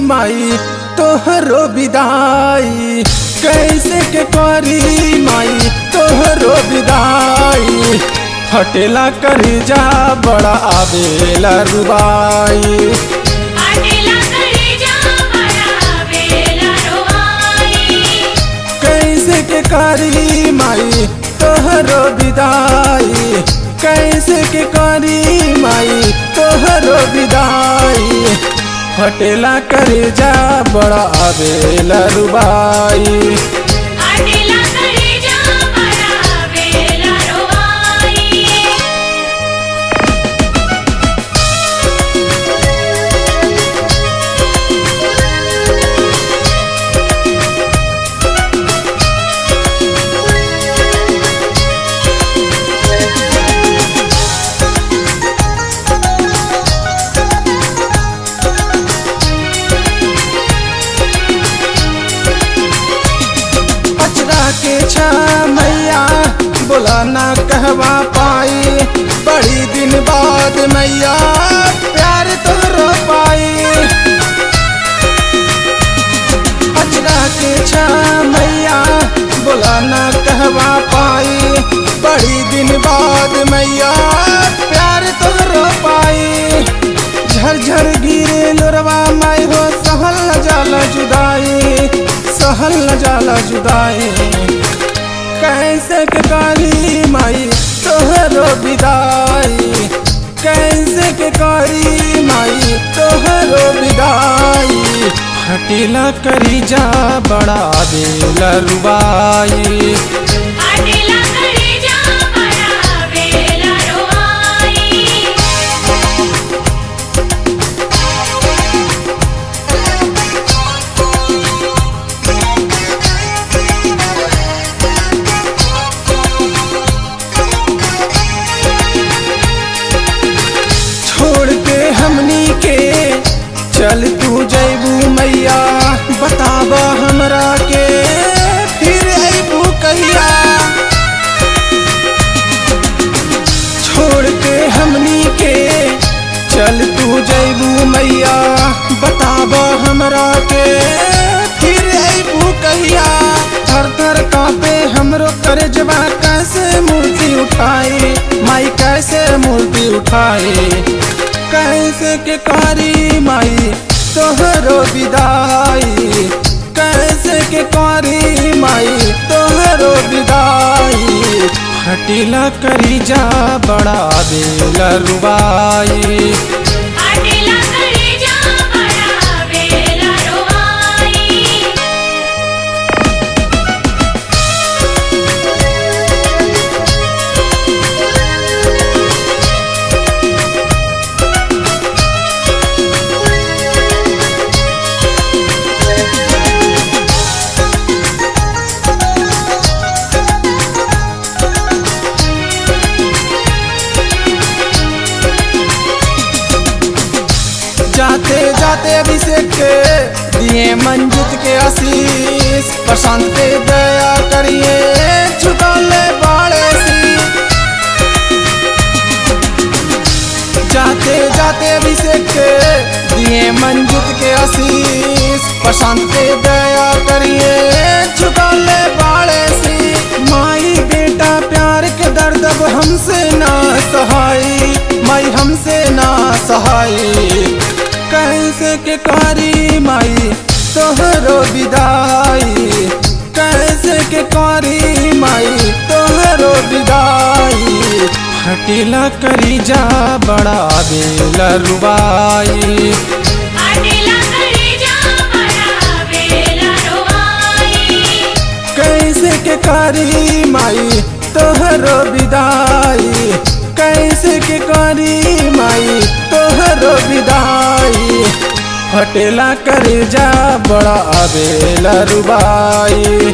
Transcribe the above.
माई तोहरो विदाई, कैसे के करी माई तोहरो विदाई। हटेला करेजा बड़ा आवेला रुबाई, कैसे के करी माई तोहरो विदाई, कैसे के करी माई तोहरो विदाई। हटेला करेजा बड़ा आवेला रुबाई, के छा मैया बोला ना कहवा पाई, बड़ी दिन बाद मैया प्यार तोहरो पाई। अचरा के छा मैया बोला ना कहवा पाई, बड़ी दिन बाद मैया प्यार तोहरो पाई। झरझर गिरे लोरवा माई हो सहल न जाला जुदाई, सहल न जाला जुदाई। कैसे के करी माई तोहरो विदाई, कैसे के करी माई तोहरो विदाई। हटेला करेजा बड़ा आवेला रुबाई, हमनी के चल तू जैबू मैया, बताबा हमरा के फिर अबू कहिया। छोड़ के हमनी के चल तू जैबू मैया, बताबा हमरा के फिर अबू कहिया। थर थर कांपे हमरो करजवा, कैसे मूर्ति उठाई माई कैसे मूर्ति उठाई। कैसे के करी माई तोहरो विदाई, कैसे के करी माई तोहरो विदाई। हटेला करेजा बड़ा आवेला रुबाई, जाते जाते अभिषेक के दिए मंजित के आशीष, प्रशांत पे दया करिए झुकाले बाड़े सी। जाते जाते अभिषेक के दिए मंजित के आशीष, प्रशांत पे दया करिए झुकाले बाड़े सी। माई बेटा प्यार के दर्द अब हमसे ना सहाई, माई हमसे ना सहाई। कैसे के करी माई तोहरो विदाई, कैसे के करी माई तोहरो विदाई। हटेला करेजा बड़ा आवेला रुबाई, कैसे के करी माई तोहरो विदाई, कैसे के करी माई तोहरो विदाई। हटेला करेजा बड़ा आवेला रुबाई।